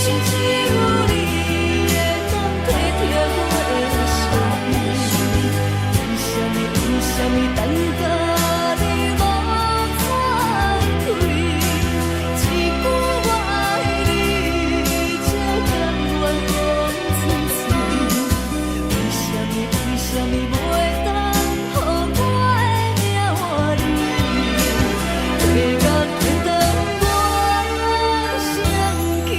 生只有你会当体贴我的心，为什么等到你无再退？一句我爱你，才甘愿讲出嘴。为什么袂当予我的命换你？月甲天当我相见。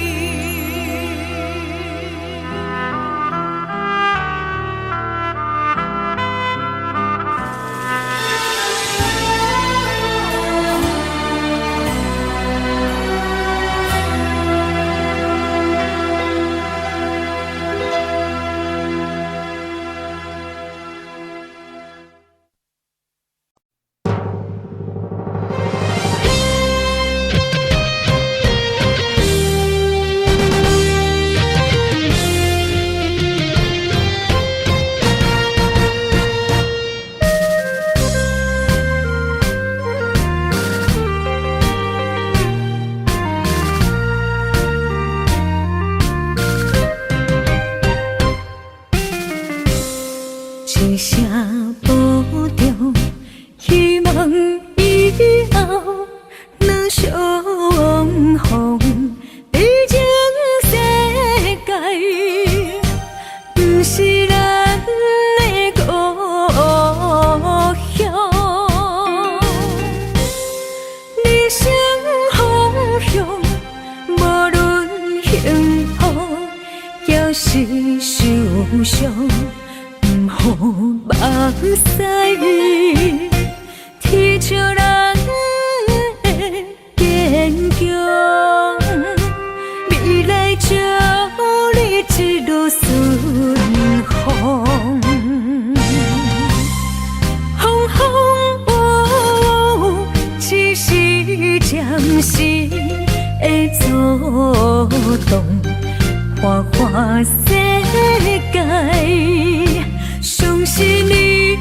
一声保重，希望以后能相逢。毕竟世界不是咱的故乡，人生方向，无论幸福也是受伤。予目屎，天照人的坚强，未来祝你一路顺风。风风雨雨，只是暂时的阻挡，花花世界。相信你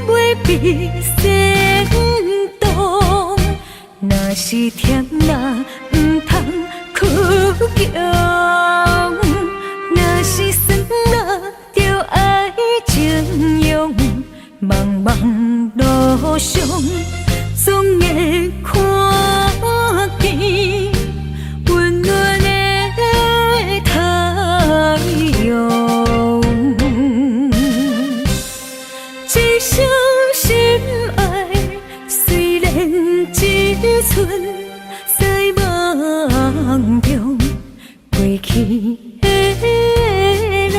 袂比先动，若是甜啦，唔通屈强；若是酸啦，就爱情用。茫茫路上，总会看见温暖的太阳。一生心爱，虽然一寸在梦中，过去的咱，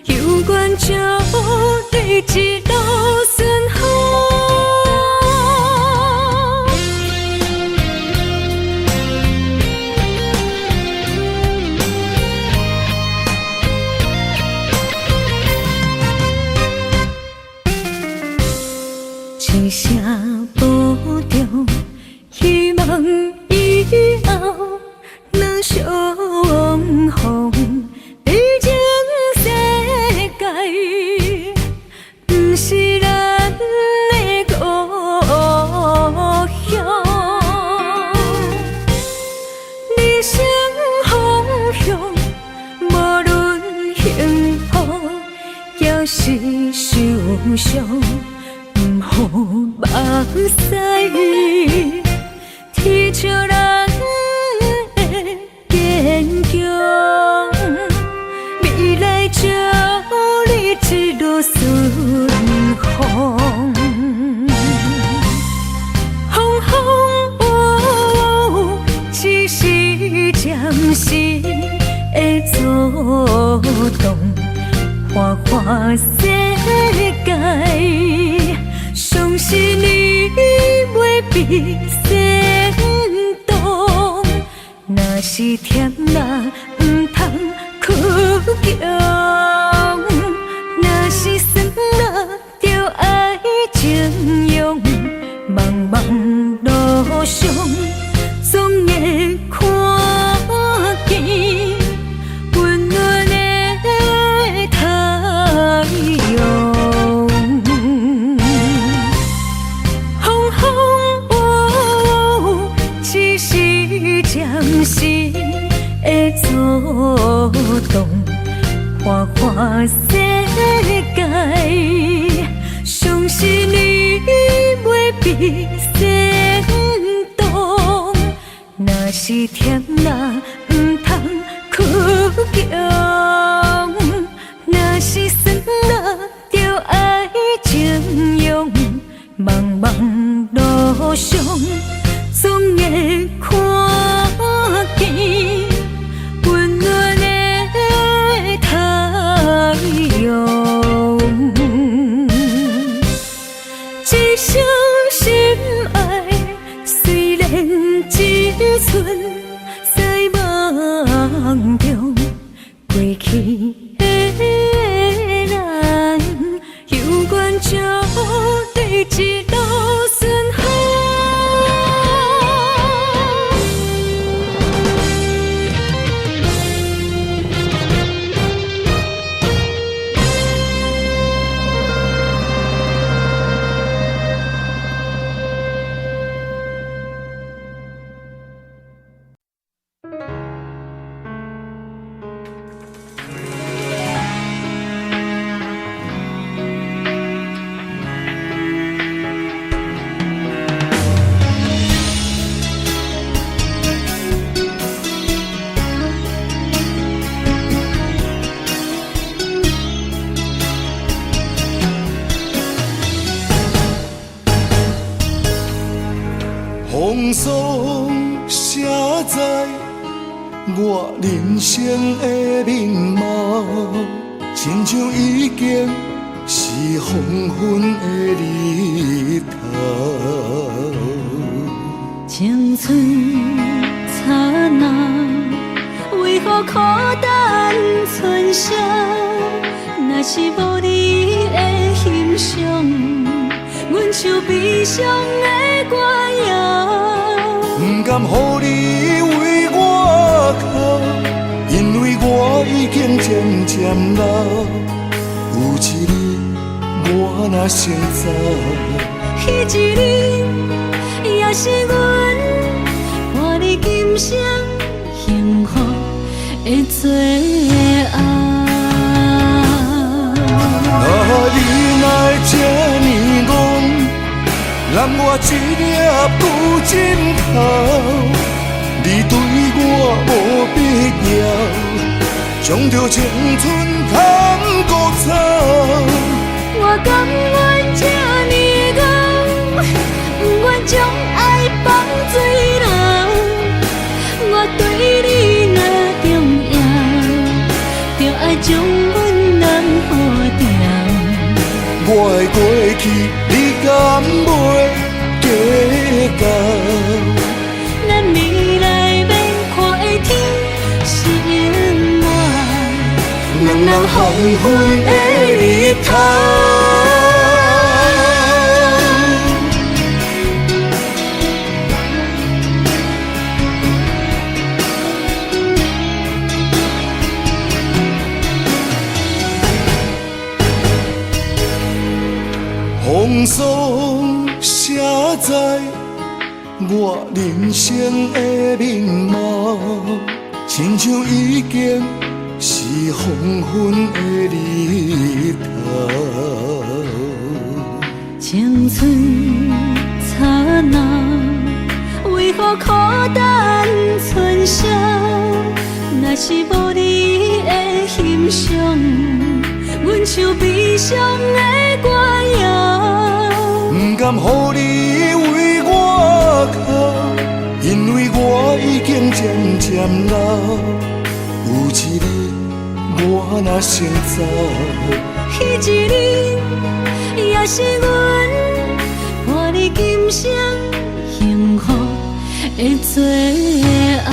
有缘祝你一路顺风。一声保重，希望以后能相逢。毕竟世界不是咱的故乡，人生方向，无论幸福也是受伤。予目屎，天照人的坚强，未来祝你一路顺风。风风雨雨，只是暂时的阻挡，花花世界。相信你袂比先动，若是甜啦，唔通屈强；若是酸啦，就爱情用。茫茫路上，总会看见温暖的太阳。暂时的的阻挡，花花世界，相信你袂被煽动。若是甜啦，毋通去强；若是酸啦，就爱情用。茫茫路上，总会看见温暖的太阳。一生心爱，虽然只剩在梦中，过去的咱，有缘就对一路顺风。风霜写在我人生的面貌，亲像已经是黄昏的日头。青春刹那，为何孤单春宵？若是无你的欣赏，阮像悲伤的歌谣。不甘予你为我哭，因为我已经渐渐老。有一日我若先走，彼一日也是阮伴你今生幸福的最后。你若这呢戆，揽我一粒不尽头，你对我无必要，将着青春通古走。我甘愿这呢戆，不愿将爱放水流。我对你若重要，就爱将阮人付掉。我的过去，你敢袂计较？咱未来免看的天心爱，两人黄昏的日头。风霜写在我人生的面貌，亲像已经是黄昏的日头。青春刹那，为何孤单春宵？若是无你的欣赏，阮像悲伤的歌谣。不甘予你为我哭，因为我已经渐渐老。有一日我若先走，彼一日也是阮伴你今生幸福的最后。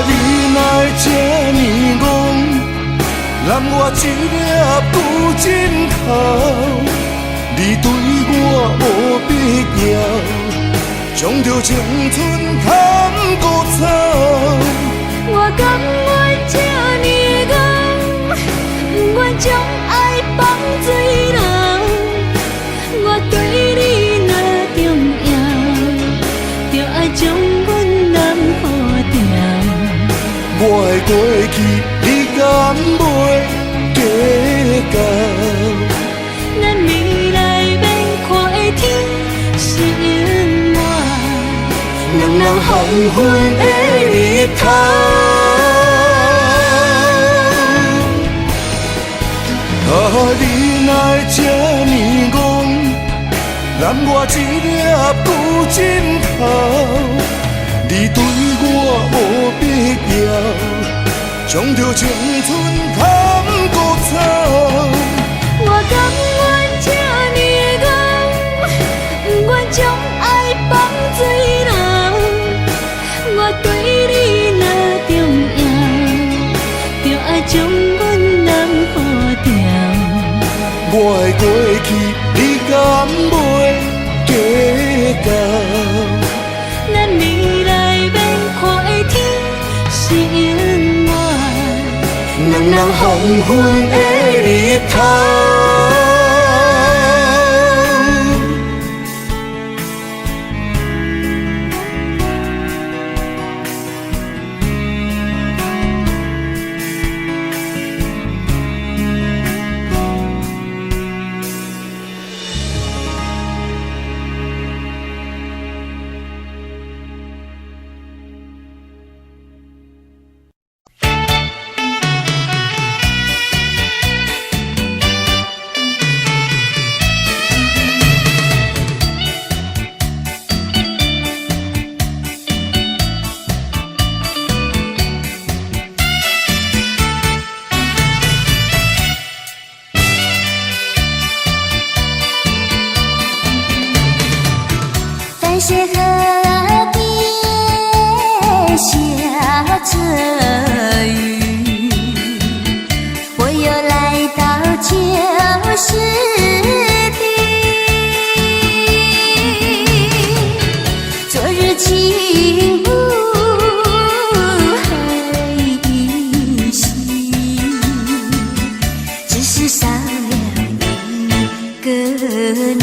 你若这呢戆，揽我一粒不尽头，你对我无必要，将着青春通古走。我甘愿这呢戆，不愿将爱放水流。我对你若重要，就爱将阮人过去你敢袂计较？咱未来免看的天是永远，两人黄昏的日头。你哪会这呢戆，揽我一粒旧枕头？你对我无必要，将着青春砍骨草。我甘愿这呢戆，不愿将爱放水流。我对你若重要，就爱将阮人护着。我的过去，你敢袂计较？咱未来免看的天是永远，两人黄昏的日头。淡水河边下着雨，我又来到旧时地。昨日情无还依稀，只是少了一个你。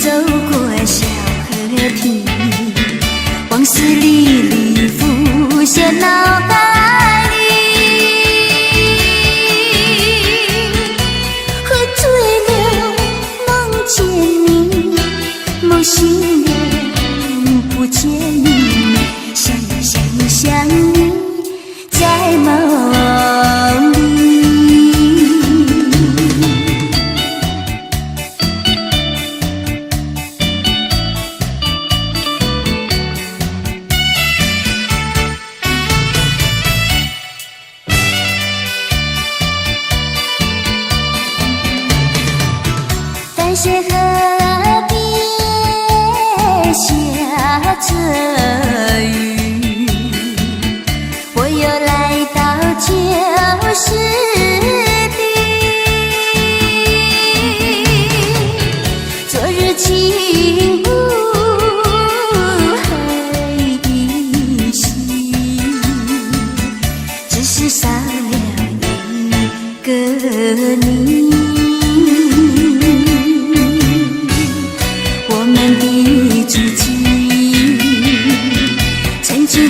走过小河堤，往事历历浮现脑海里。喝醉了梦见你，梦醒了不见你，想你在梦里。淡水河边下着雨，我又来到旧时地。昨日情无还依稀，只是少了一个你。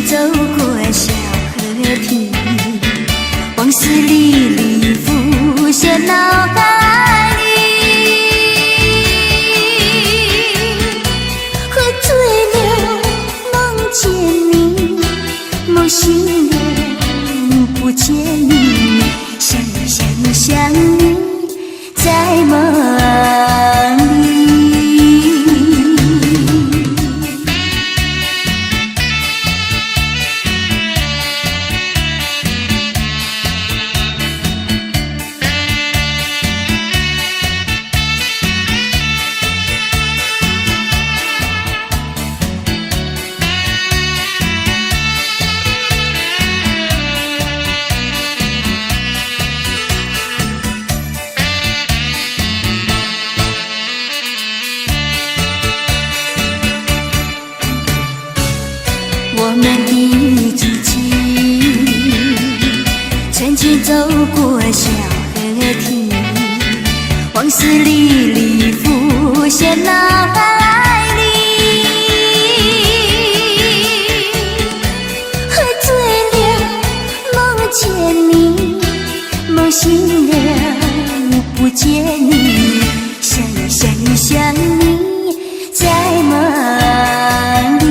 走过小河堤，往事历历浮现脑海里。喝醉了梦见你，梦醒了不见你，想你在梦里。我们的足迹，曾经走过小河堤，往事历历浮无限呐爱你，醉了梦见你，梦醒了不见你，想你想你想你在梦里。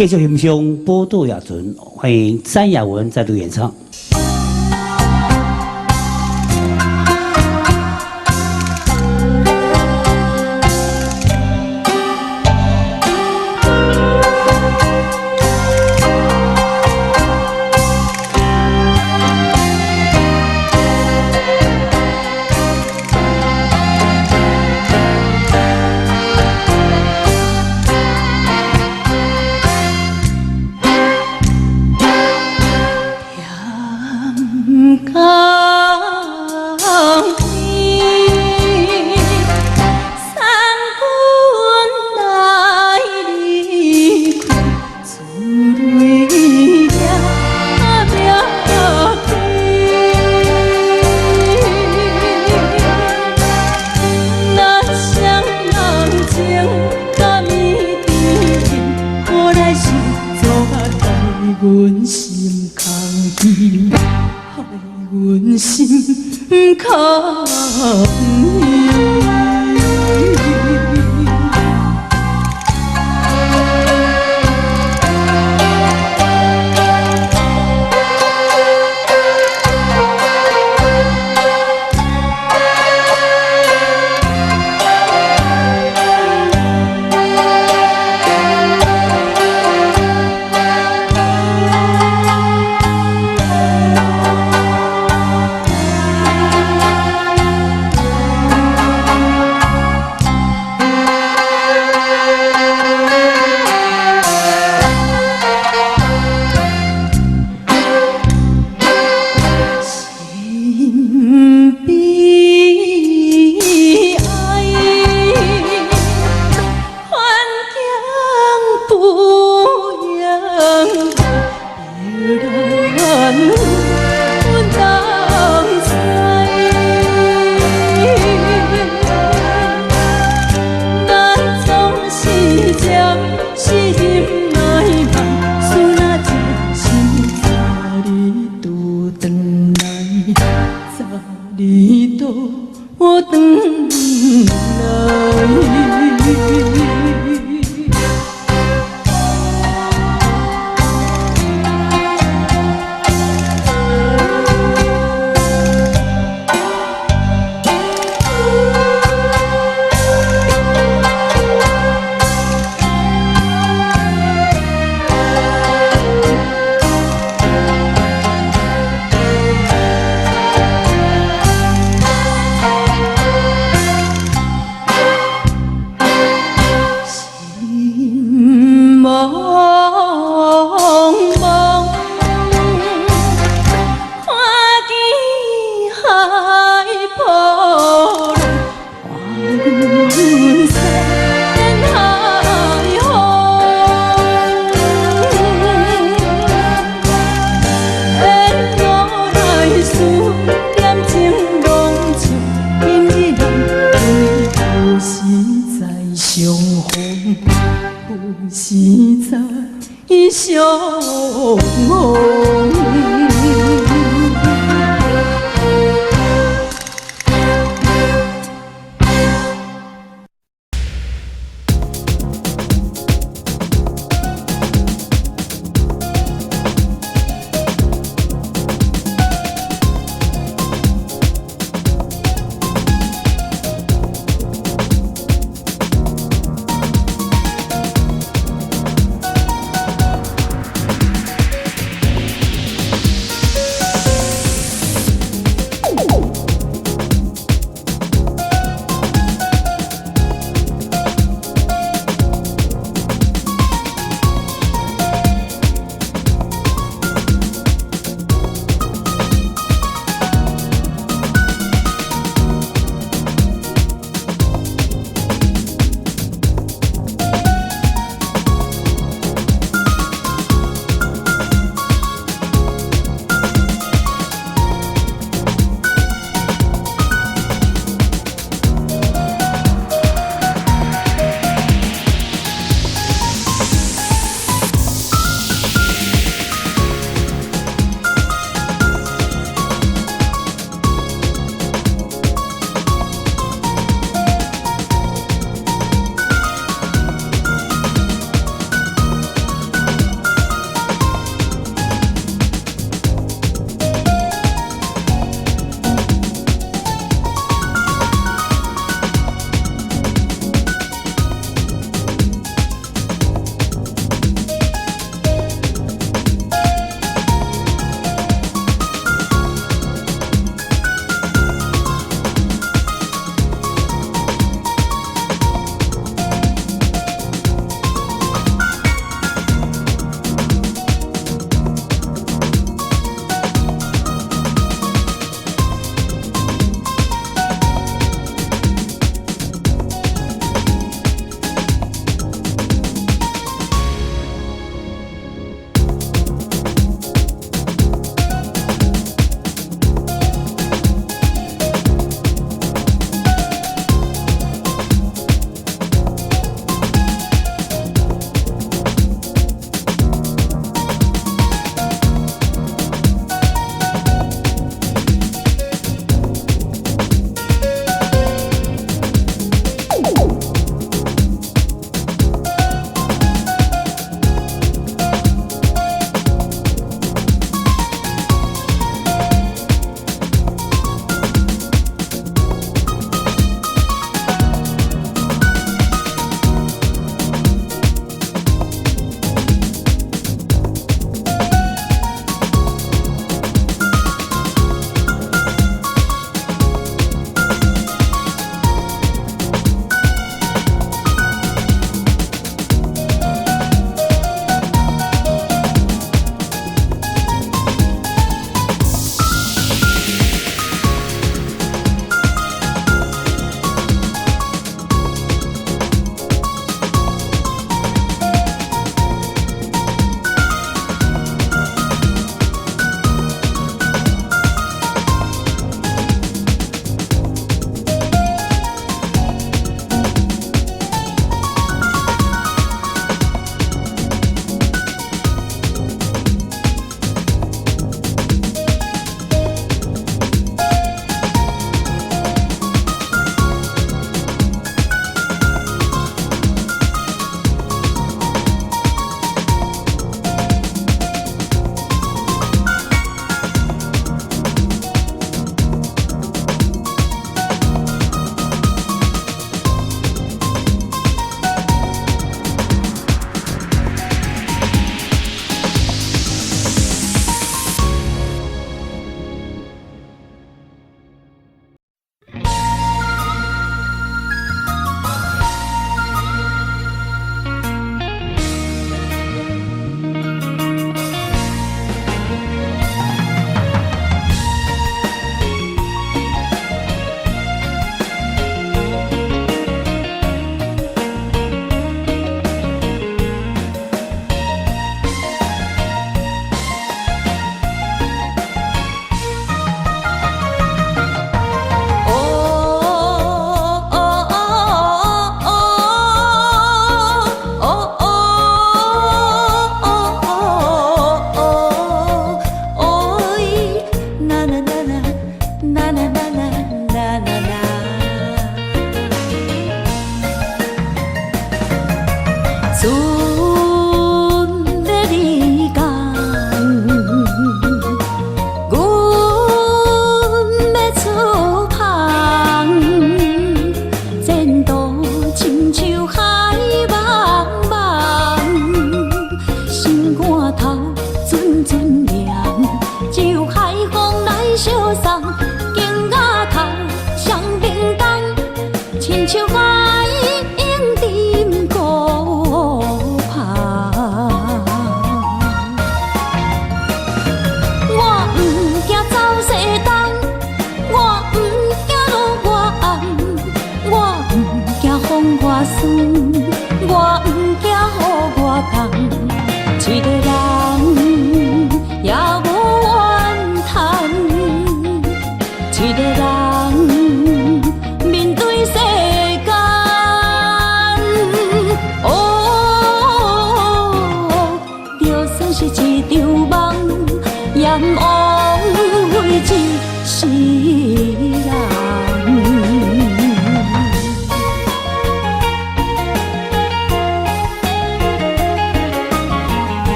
继续欣赏《宝岛夜船》，欢迎詹雅雯再度演唱。阮心空虚，害阮心空虚。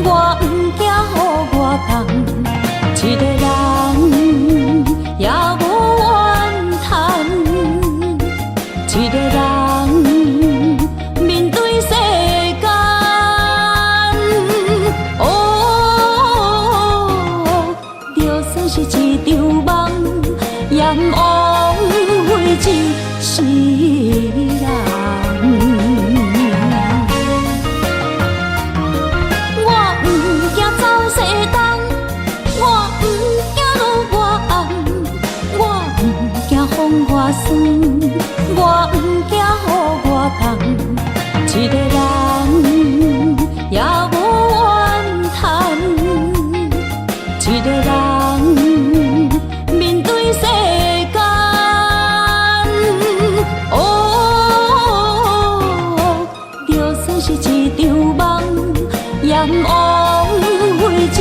我不惊予我讲，一个人也无怨叹，一个人面对世间，就算是一场梦，也不枉费一世人。我不惊走西东，我不惊路外暗，我不惊风外酸，我不惊雨外重，一个人也无怨叹，一个人面对世间，就算是一场梦，也不枉费一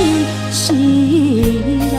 世人。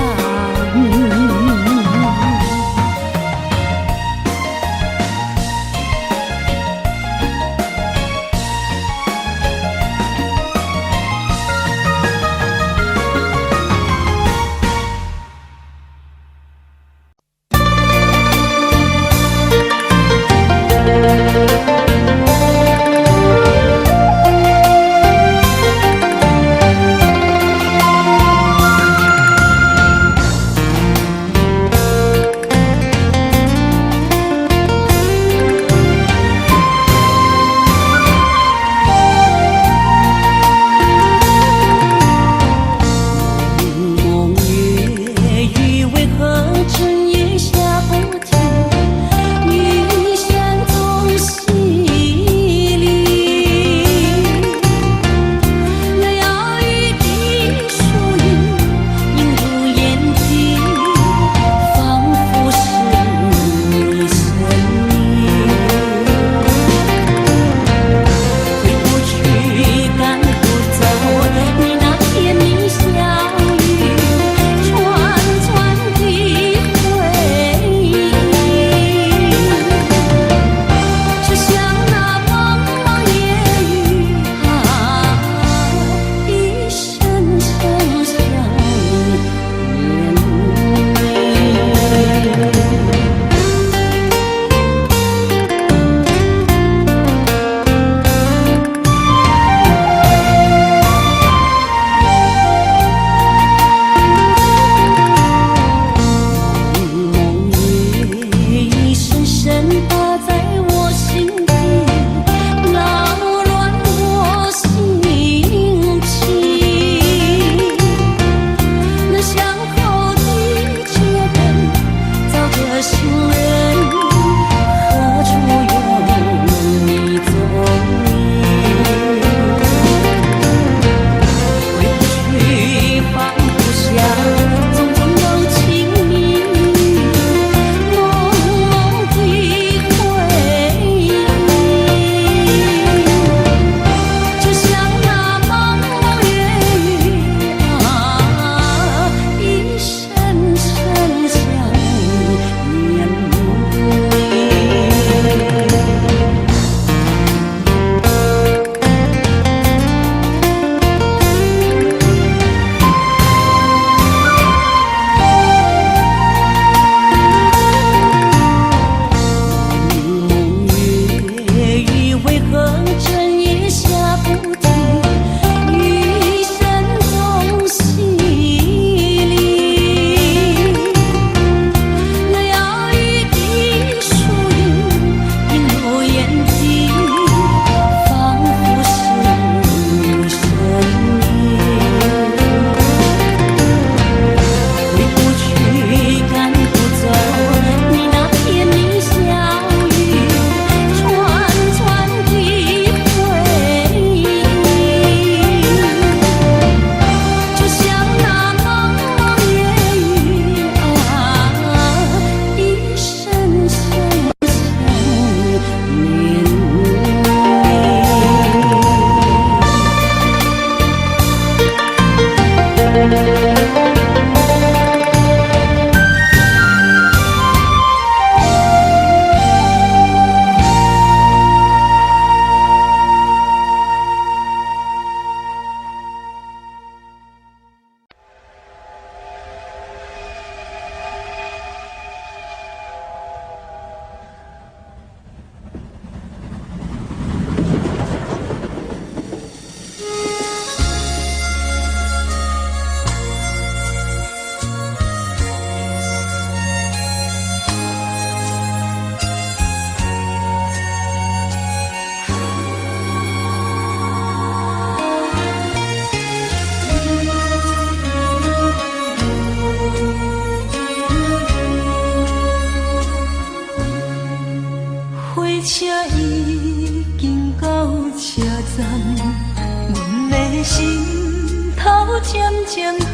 渐渐长，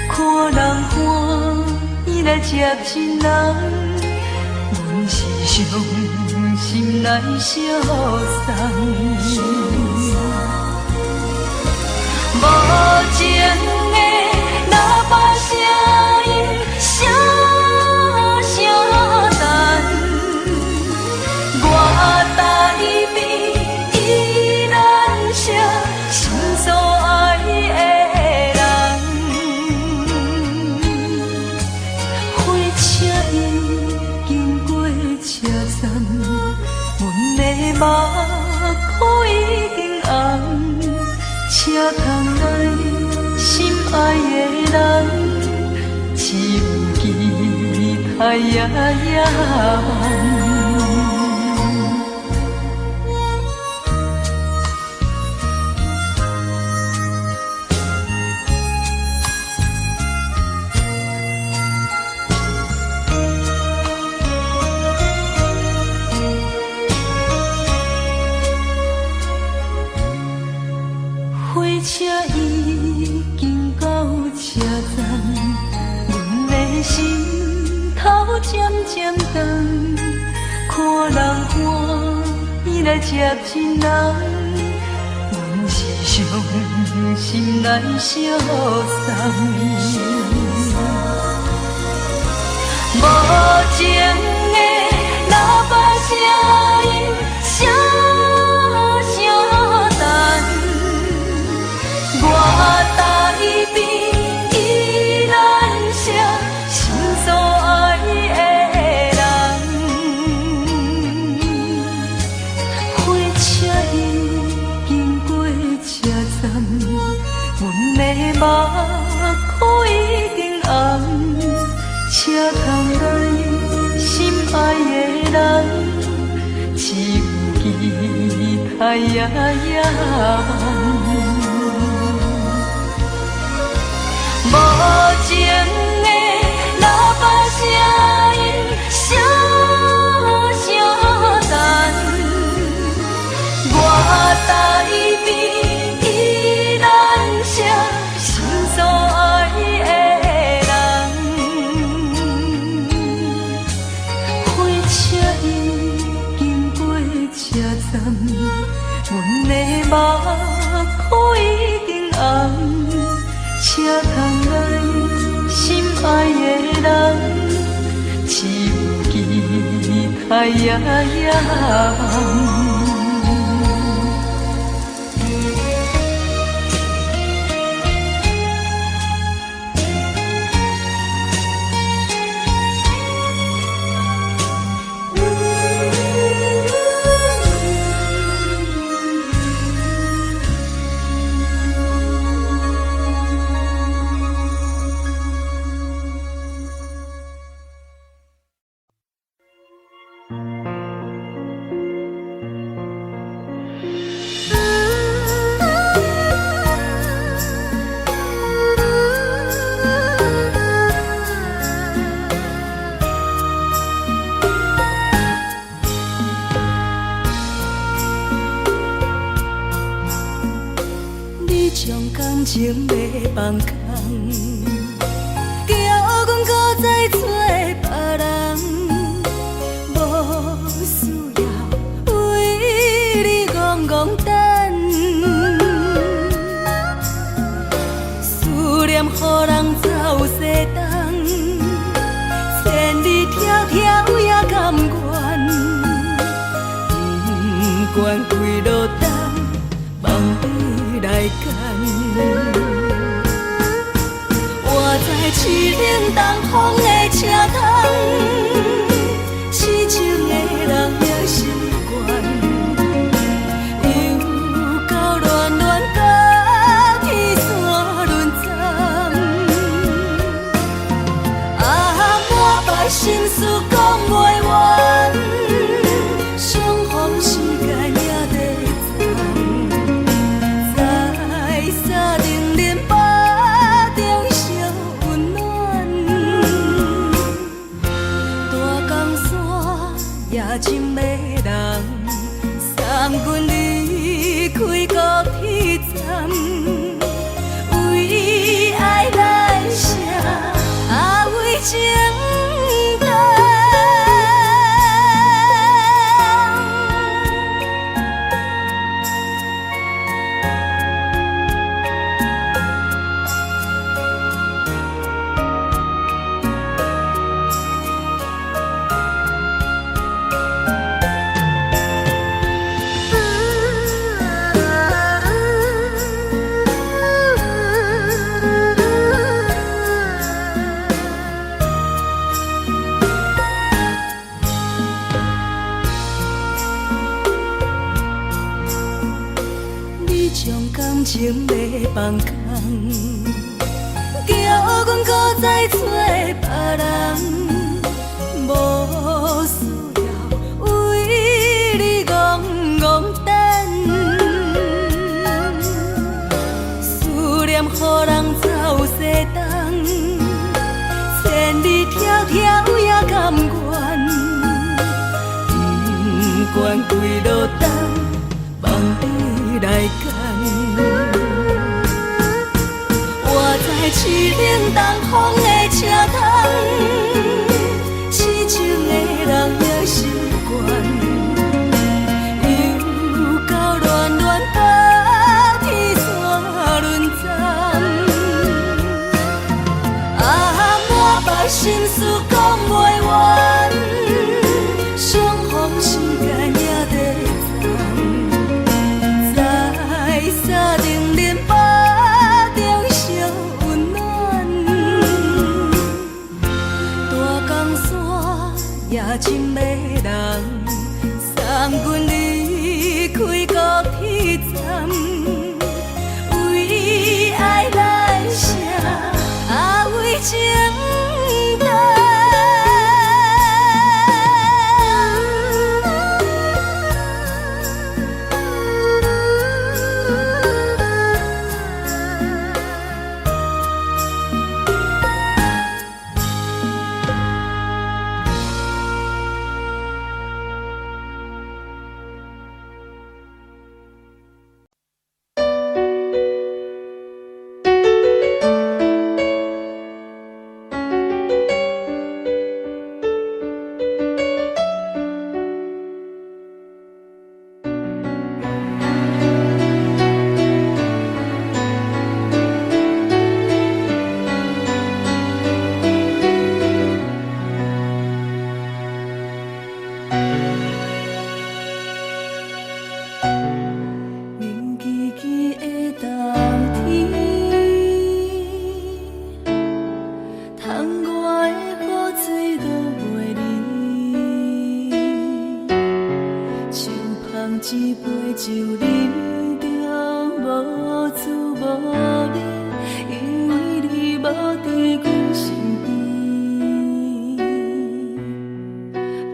看人欢伊来接亲人，阮是伤心来相送。无情的喇叭声音，声声淡。我台边依然写心所爱的人，火车已经过车站，阮的目眶已经红，车窗内心爱的人，只有期待夜夜梦。火车已经到车站，阮的心头渐渐重，看人欢伊来接亲人，阮是伤心来相送。无情的喇叭声音，声声淡。我台边依然写心所爱的人，火车已经过车站，阮的目眶已经红，车窗内心爱的人，只有期待夜夜梦。无情的喇叭声音，声声淡。我台边依然写心所爱的人，火车已经过车站，阮的目眶已经红，车窗内心爱的人，只有期待夜夜梦。感情要放空，叫阮搁再找别人，无需要为你戆戆等，思念予人走西东，千里迢迢也甘愿，不管几落冬，梦你来干。我在凄冷东风的车窗，痴情的人也习惯，又到乱乱甲天线轮站。啊，满腹心事讲袂完，相逢时间也在在沙冷冷巴中烧温暖，大江山夜深的人，送阮离开高铁站，有情要放空，叫阮搁再找别人。无需要为你戆戆等，思念予人走西东，千里迢迢也甘愿，不管几落冬，望你来赶。我在凄冷东风的车窗。痴情的人也习惯，又到恋恋把天线轮转。满腹心事讲袂完，相逢时间也在藏，在沙定林巴中相温暖。大江山夜深的人，送阮离开高铁站，为爱来写为情单。一杯酒饮着无滋无味，因为你无伫阮身边。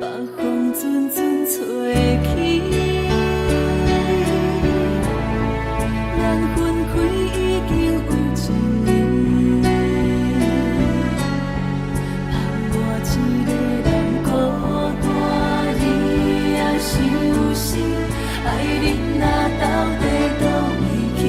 北风阵阵吹起，咱分开已经有一年。盼我一个人孤单，你也是有心。爱你若到底倒位去？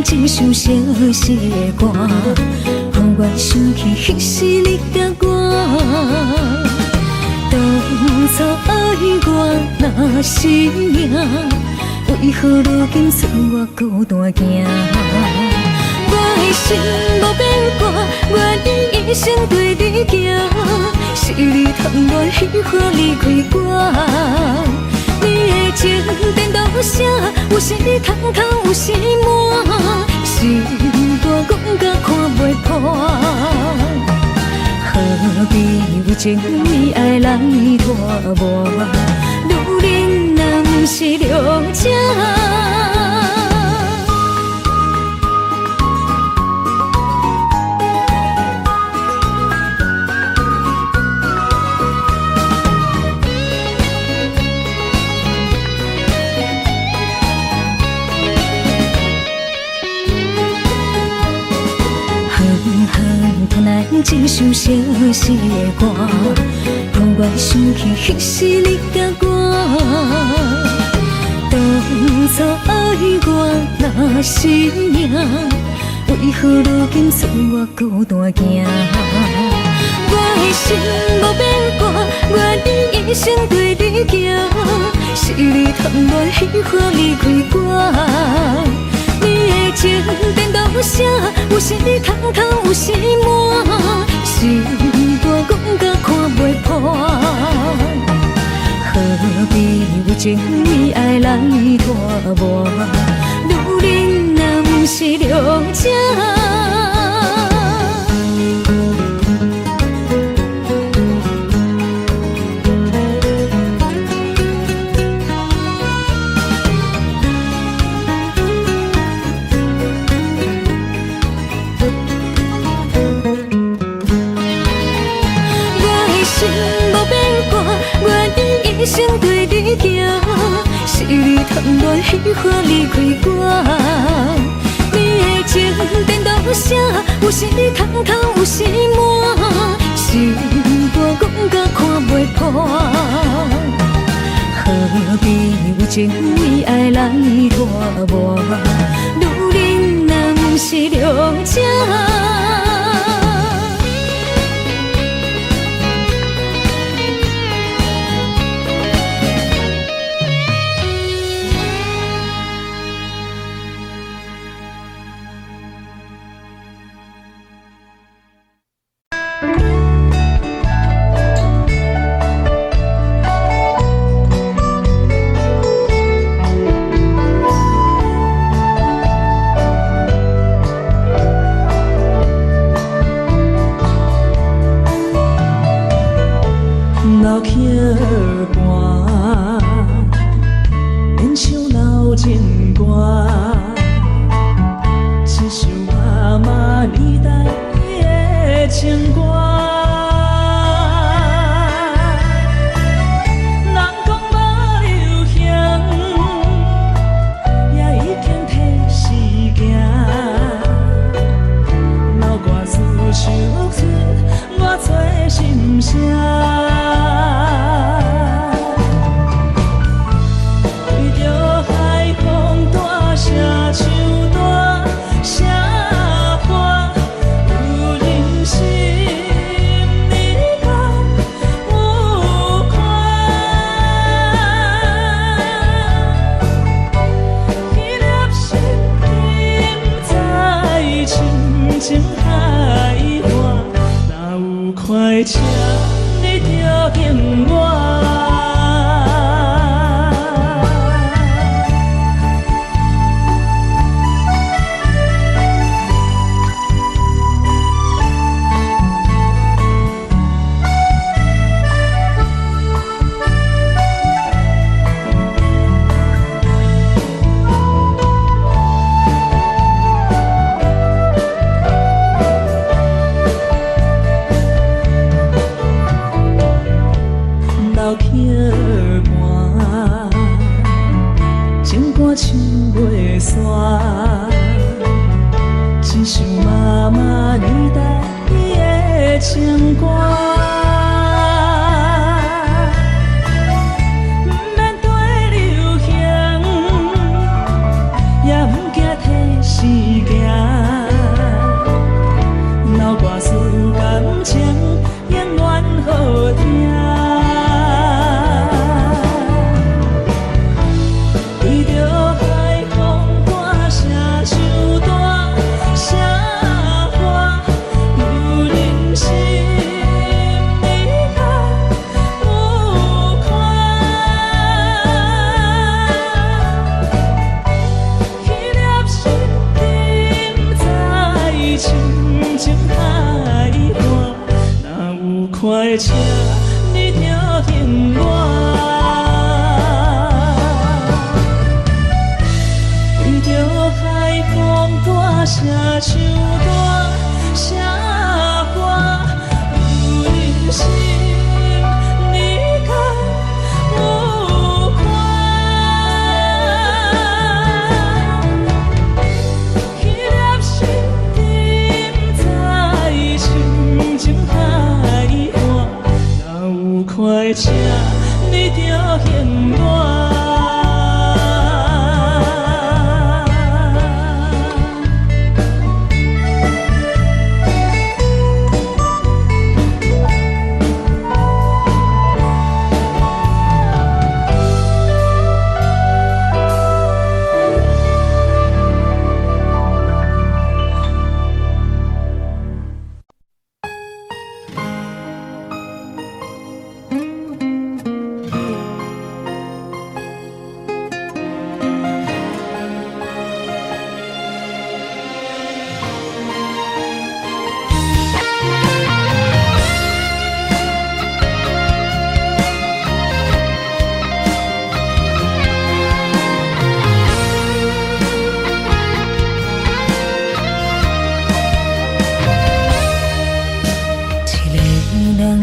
一首相思的歌，让我想起彼时你甲我。当初爱我若是命，为何如今剩我孤单行？我的心无变卦，愿意一生对你行。是你贪恋虚华离开我，你的情颠倒啥？有时空空，有时满，心肝讲甲看袂破。何必为情为爱来拖磨？女人若不是了情。一首相思的歌，让我想起彼时你甲我。当初爱我若是命，为何如今剩我孤单行？我的心无变卦，愿意一生对你行。是你贪恋虚华离开我。你的情颠倒啥？有时空空，有时满，心肝讲甲看袂破。何必为情为爱来拖磨？女人若不是了情。一生对你行，是你贪恋虚华离开我。你的情颠倒啥？有时空空，有时满，心肝讲甲看袂破。何必为情为爱来拖磨？女人若不是了情。老曲儿歌，演唱老情歌，一首妈妈年代的情歌。人讲无流行，也已经替时行。老歌词唱出我最心声。快车你着迎我，老曲儿歌，情歌唱袂煞，一首妈妈年代的情歌。不免对流行，也不惊替时车，你着恨我。为着海风大声唱大声歌，有人生你敢有看？去粒心沉在深情海岸，若有快车，你着恨我。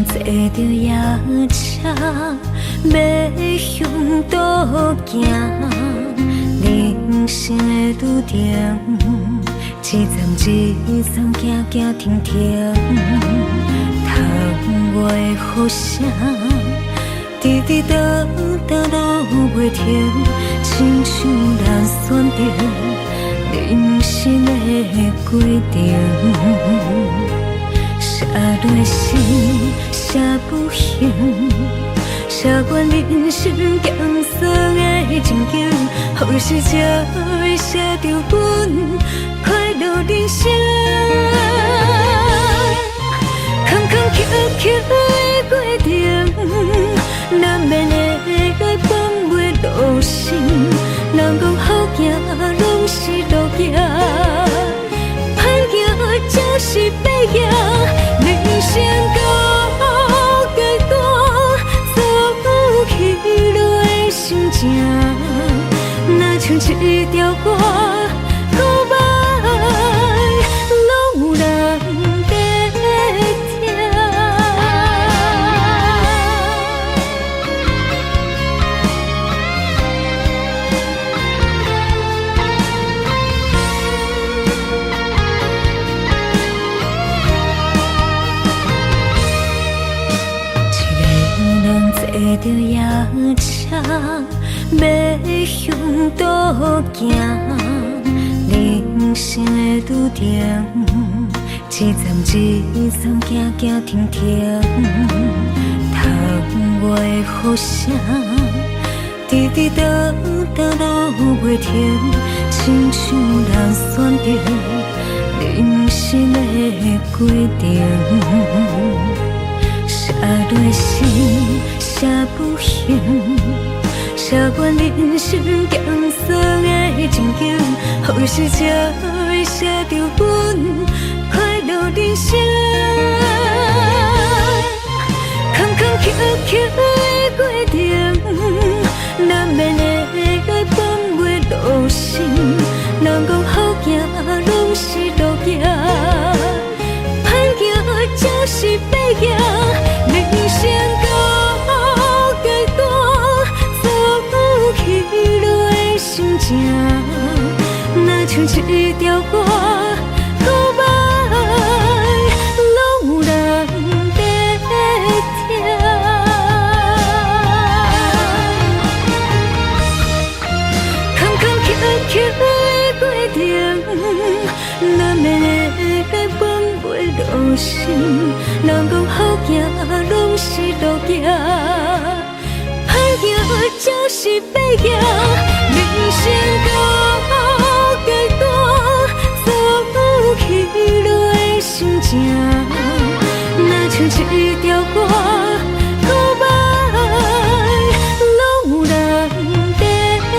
坐着夜车，要向倒行。人生的拄定，一站一站，行行停停。窗外的雨声，滴滴答答落袂停，亲像咱选择人生的规定。写落心，写不行，写阮人生艰涩的情景，好时才会写着阮快乐人生。坎坎坷坷的过程，难免会来放袂落心。人讲好行，拢是路行，歹行就是白行。人生到阶段，走起落的心情，若像一条歌，古摆拢有人在听。坐着夜车，要向倒行。人生的拄定，一站一站，行行停停。窗外的雨声，滴滴答答落袂停，亲像咱选择人生的规定。写落心，写不行，写阮人生艰涩的情景，好时才会写着阮快乐人生。坎坎坷坷的过程，难免会来放袂落心。人讲好行，拢是路行，歹行就是白行。人生到阶段，走起落的心情，若像一条歌，古摆拢有人在听。坎坎坷坷的过程，难免会来放袂落心。人讲好行，拢是路行，歹行就是白行。人生到阶段，走起落的心情，若像一条歌，古摆拢有人在听。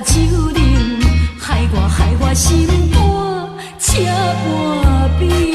脚手冷，害我心肝车半边。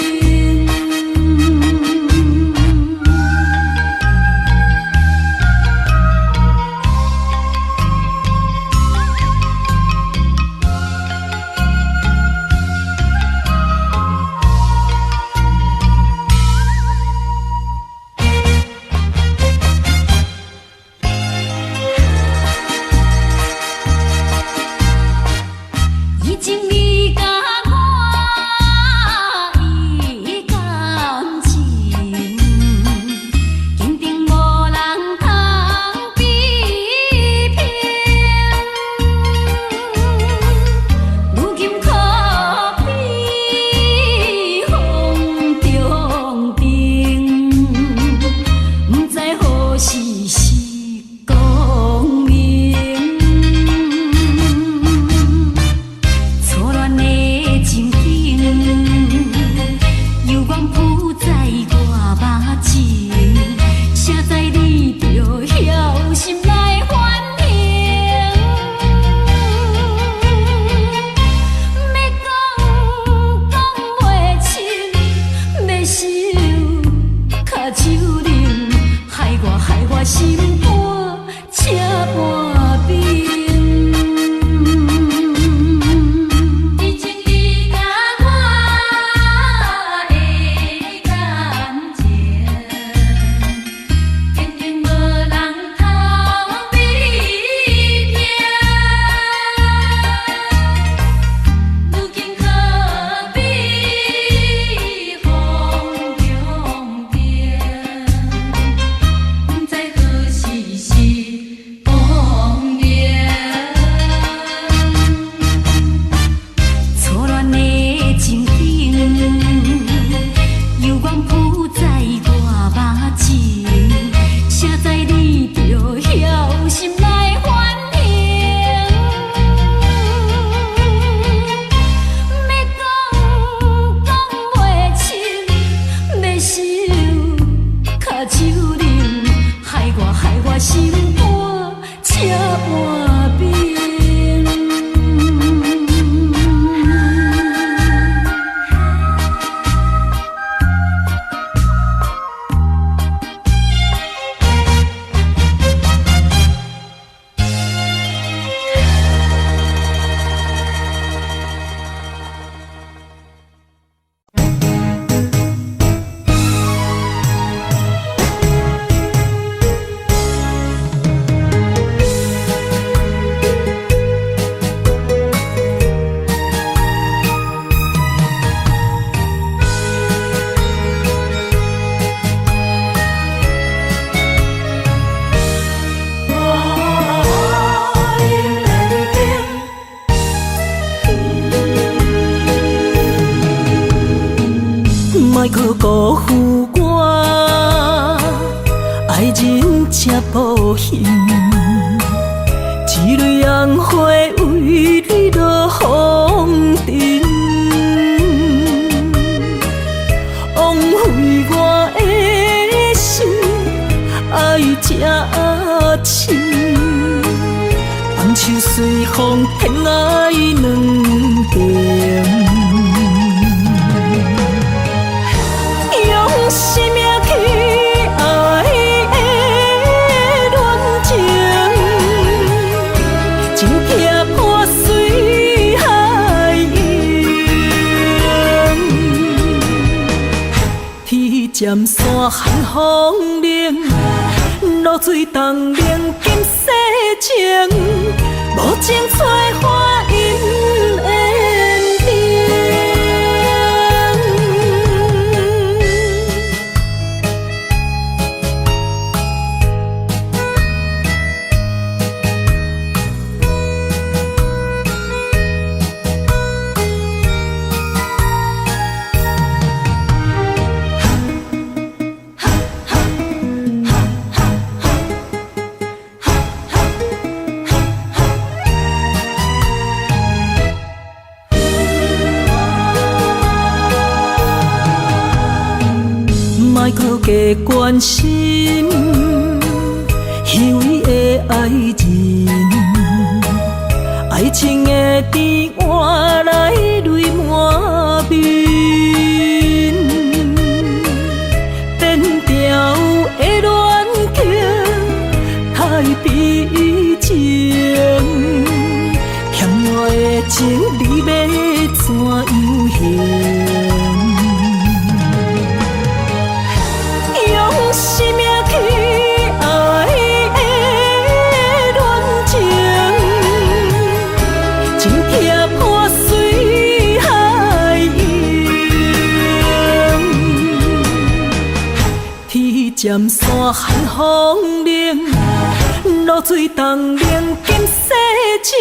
莫去辜负我，爱人这无形，一蕊红花为你落风尘，枉费我的心爱这深，放手随风偏爱两边。生命去爱的恋情，情撇破随海涌，天渐山寒风冷，露水冻冷金世情，无情催花因缘定。莫去加关心，虚伪的爱人，爱爱情的甜换来泪满面，变调的恋情太悲情，欠我的情你要怎样还？用生命去爱的恋情，真痛破碎海洋。天渐山寒风冷，露水冻冷金世情，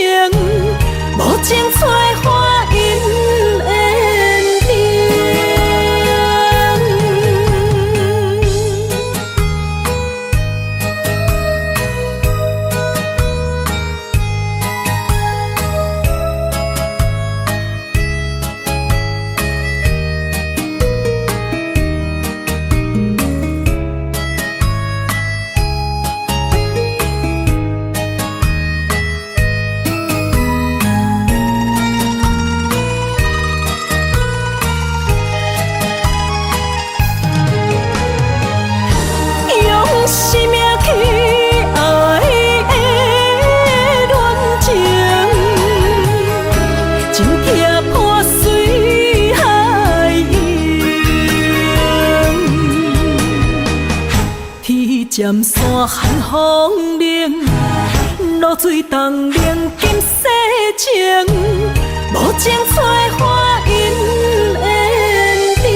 无情催花因缘定。生命去爱的恋情，真痛破碎海洋。天渐山寒风冷，露水冻冷金世情，无情催花因缘定。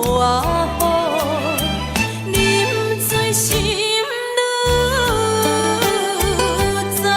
破雨，饮醉心愈早。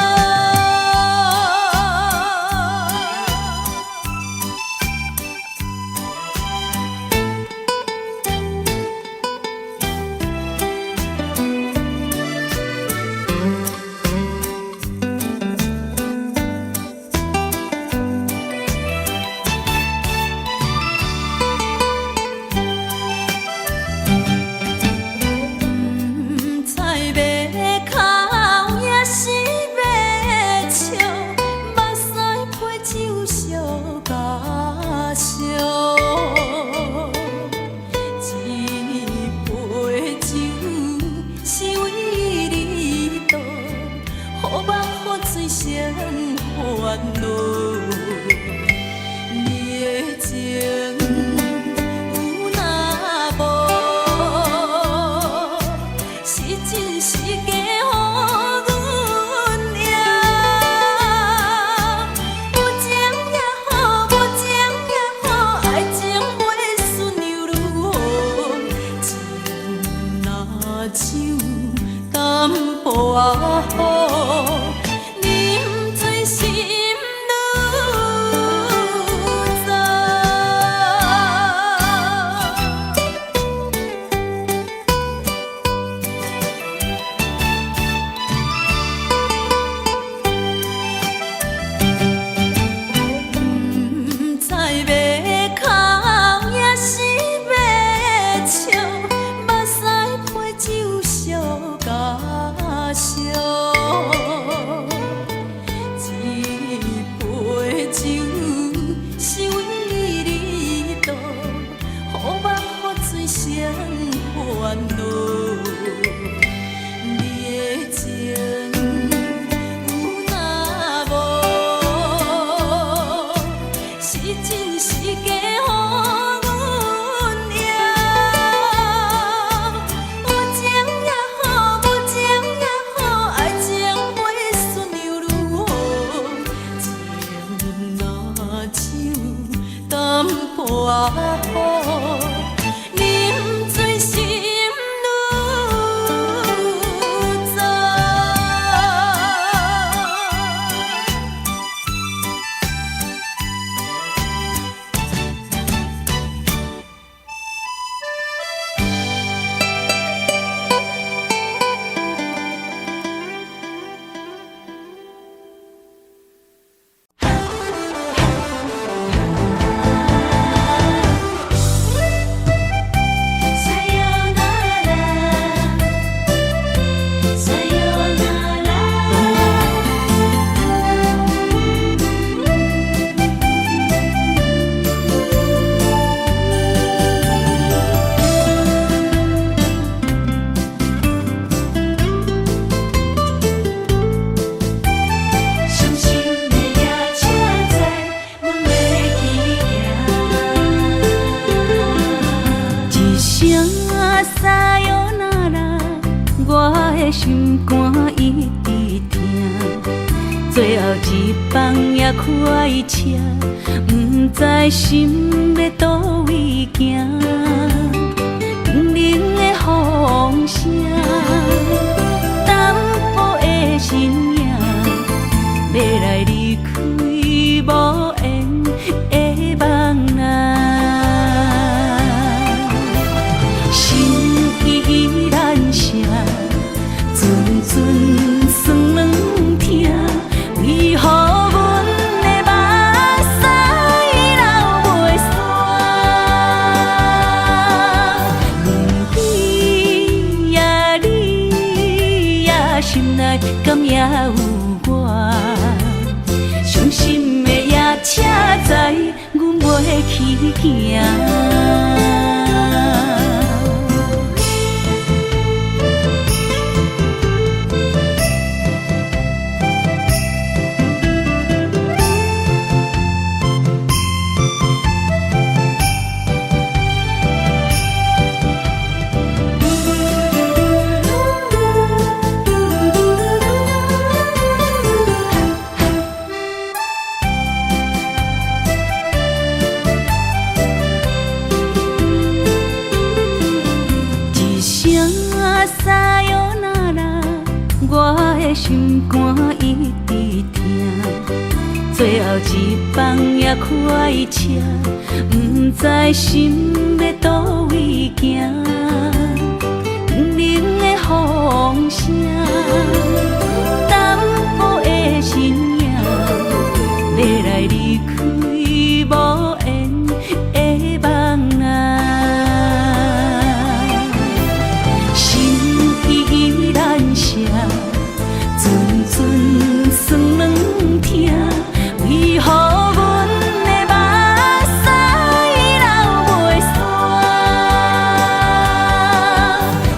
心肝一直疼，最后一放也开车，不知心要倒位行。冷冷的风声，淡薄的身影，要来离开无缘的梦啊，心依然声。阵阵酸软疼，为何阮的目屎流袂煞？问你呀，你呀，心内敢也有我？伤心的夜车载，阮袂去行。撒哟那拉，我的心肝一直疼。最后一班也开车，不知心要倒位行。冷的风声，淡薄的身影，要来离开无缘的梦啊。心依然舍，阵阵酸软疼，为何阮的目屎流袂煞？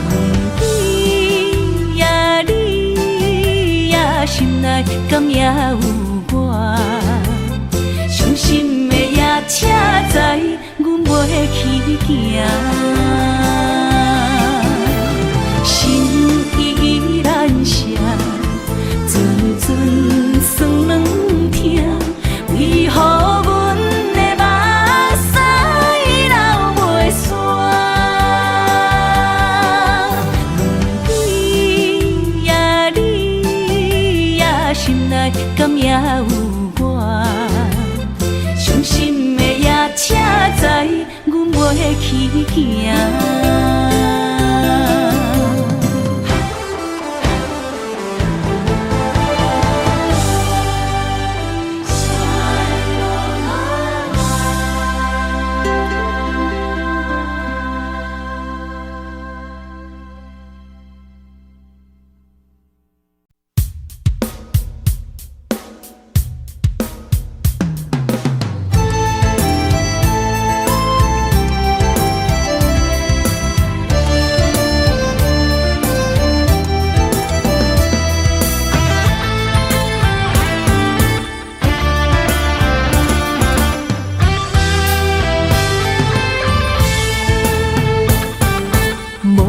问你呀，你呀，心内敢也有我？伤心的夜车载，阮袂去行。心依然舍，阵阵酸软疼，为何阮的目屎流袂煞？问你呀，你呀，心内敢也有我？伤心的夜车载，阮袂去行。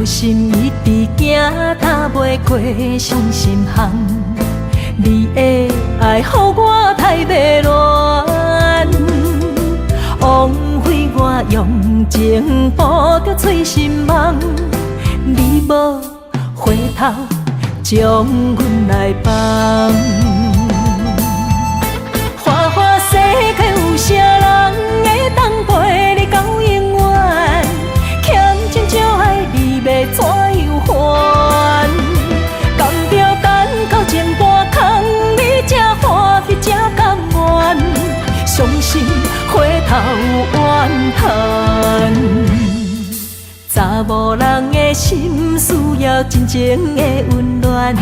心一直行，踏袂过伤心巷。你的爱，予我太迷乱，枉费我用情捕着碎心梦。你无回头，将阮来放。花花世界有啥人会当陪你到永远？欠情就爱你要怎样还？甘着等到前半空，你才欢喜才甘愿，伤心回头怨叹。查某人的心需要真情的温暖，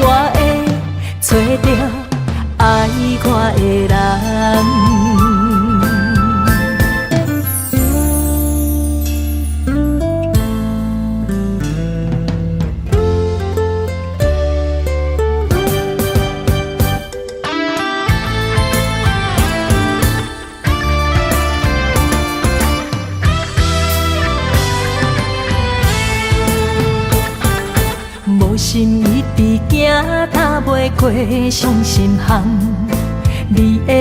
我会找到爱我的人。心一直行，踏袂过伤心巷。你的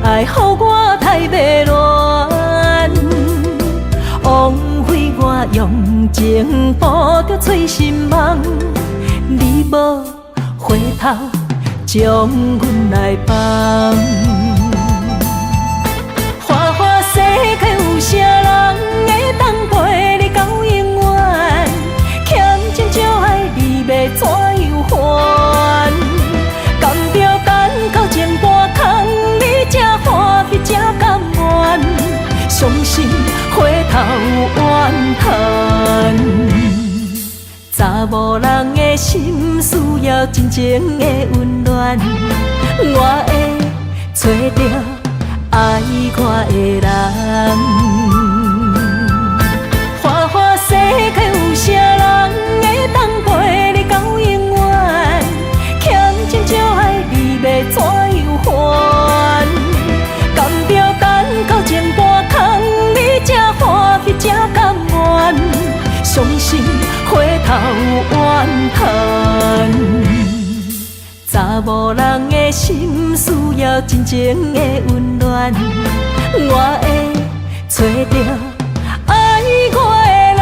爱，予我太迷乱，枉费我用情捕着碎心梦。你无回头，将阮来放。花花世界有啥人会当陪你到永远？欠情就爱你要怎样还？甘着等到前半空，你才欢喜才甘愿，伤心回头怨叹。查某人的心需要真情的温暖，我会找到爱我的人。花花世界有啥人会当陪你到永远？欠情就爱你要怎样还？甘着等到前半空，你才欢喜才甘愿，伤心回头怨叹。查某人的心需要真情的温暖，我会找到爱我的人。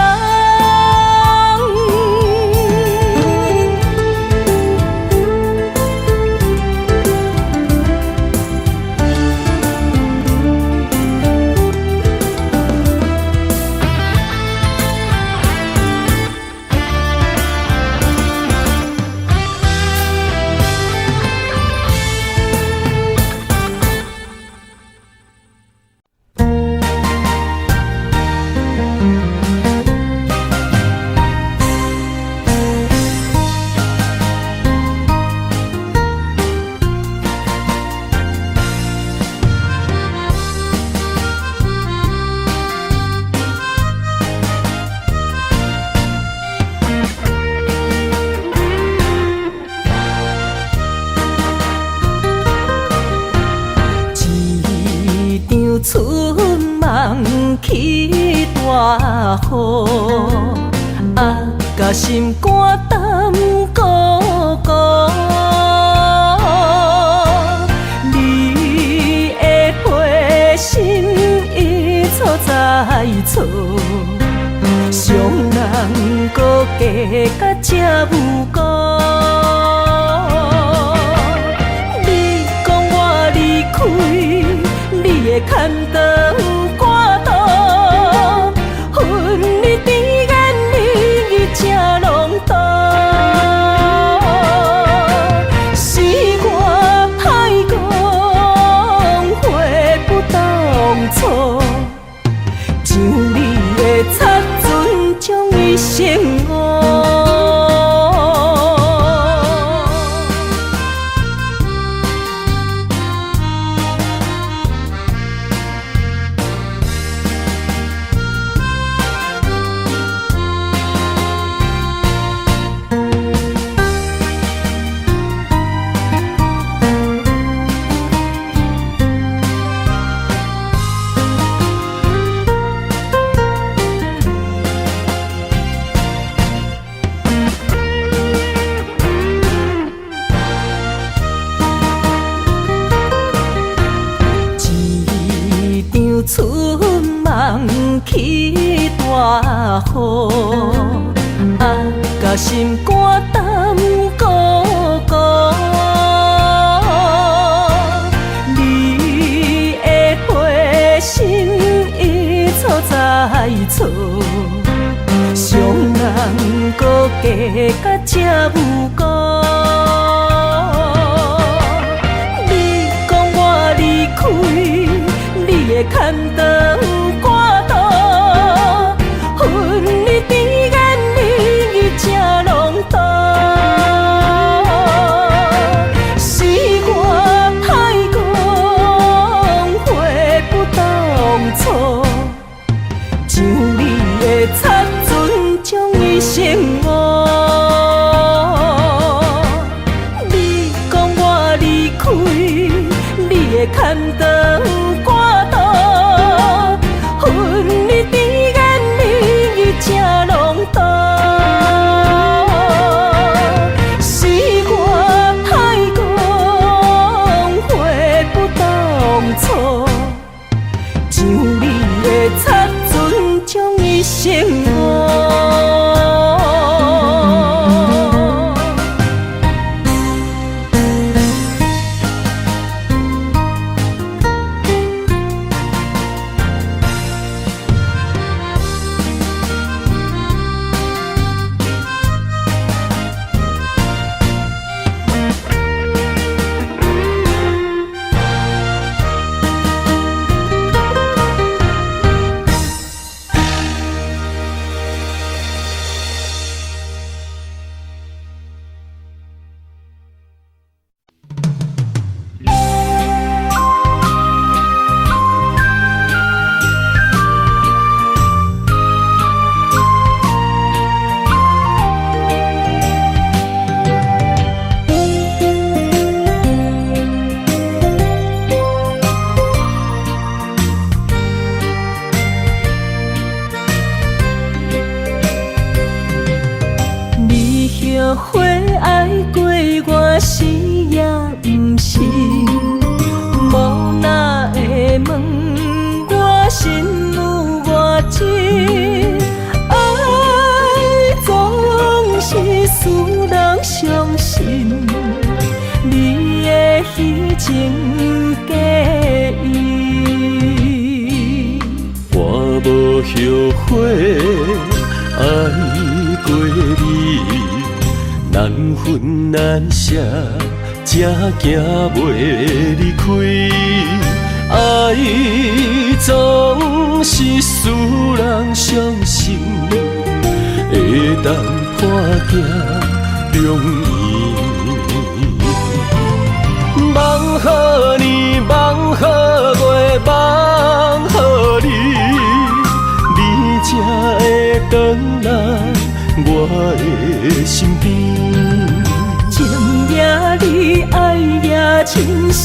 大雨，甲心肝胆孤孤。你的陪心已错在错，伤人搁加甲这无辜。你讲我离开，你的牵肠挂肚，恨你甜言蜜语这拢多，是我歹讲话不当初，像你的擦船将伊生误。春梦起大雨，甲心肝胆孤孤。你的陪心已错在错，伤人搁加甲这无辜。你讲我离开，你的牵肠挂肚，恨你甜言蜜语这拢多，是我歹讲话不当初，像你的擦船将伊生误。你讲我离开，你的牵肠挂肚，恨你甜言蜜语这拢多，是我歹讲话不当初，像你的擦船将伊生误。后悔爱过我是也不是，无哪会问我心有偌深，爱总是使人伤心，你的虚情假意，我无后悔爱过你。难分难舍，才行袂离开。爱总是使人伤心，会当破镜容易。梦予你，梦予月，梦予你，你才会回来我的身边。情也你，爱也真，心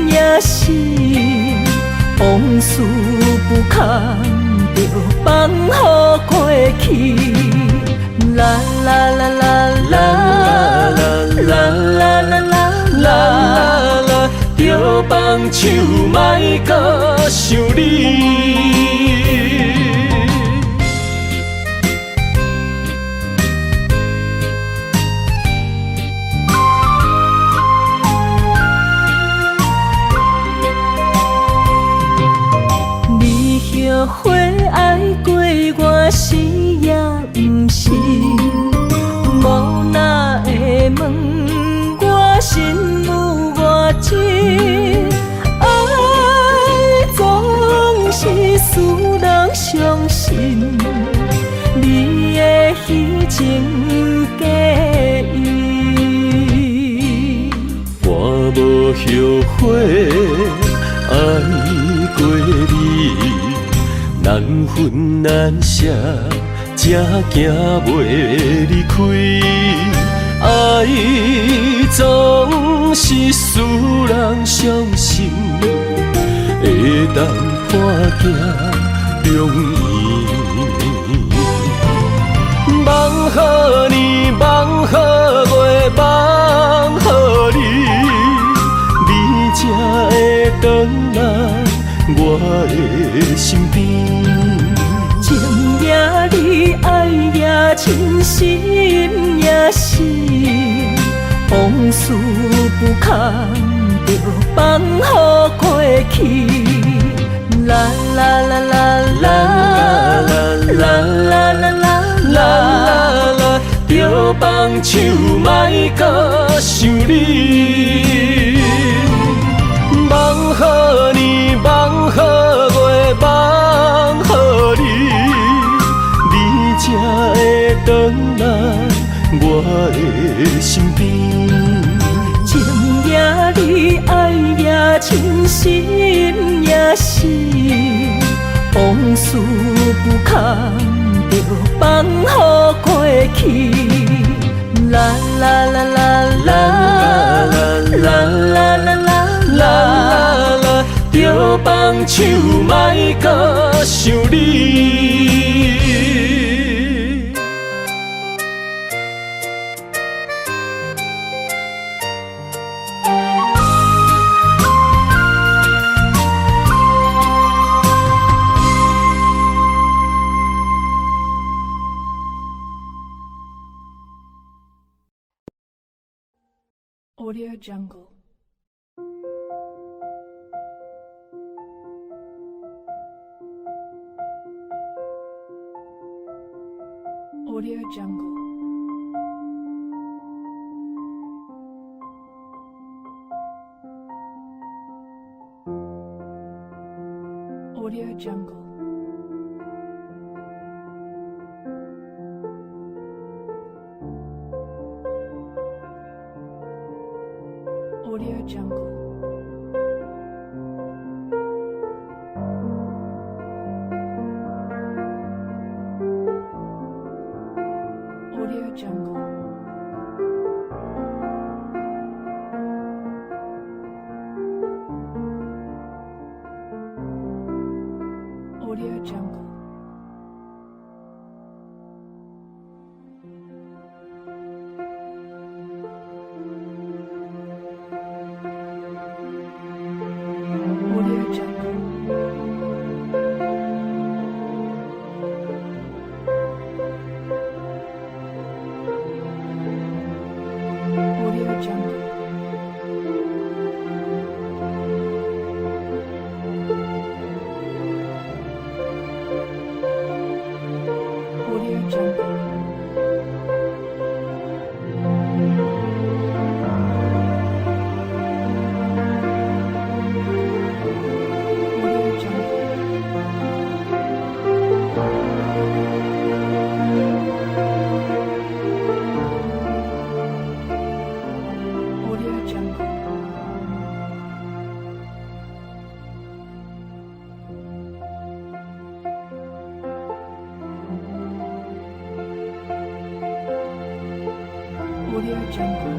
也是，往事不堪就放予过去。啦啦啦啦啦啦啦啦啦啦，就放手莫搁想你。后悔爱过我是也不是，无哪会问我心有偌深？爱总是使人伤心，你的虚情假意，我无后悔爱过你。难分难舍，才行袂离开。爱总是使人伤心，会当破镜容易。梦予你，梦予月，梦予你，你才会回来我的身边。情也你，爱也真，心也是，往事不堪就放予过去。啦啦啦啦啦啦啦啦啦啦，就放手莫搁想你。梦予你，梦予月，梦予你，你才会回来我的身边。情也你，爱也真，心也是，往事不堪就放予过去。啦啦啦啦啦啦啦啦啦啦，就放手莫搁想你。Audio Jungle. Audio Jungle. Audio Jungle. Audio Jungle. Audio Jungle. Audio Jungle. Audio Jungle. Audio Jungle. Audio Jungle. Audio Jungle. Audio Jungle. Audio Jungle.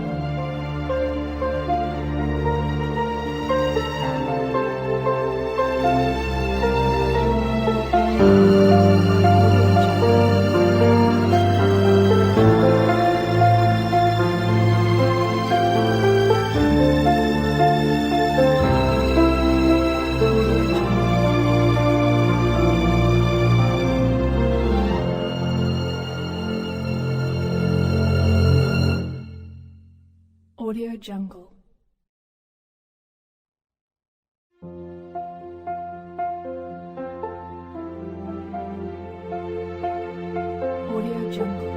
Audio Audio Jungle. Audio Jungle.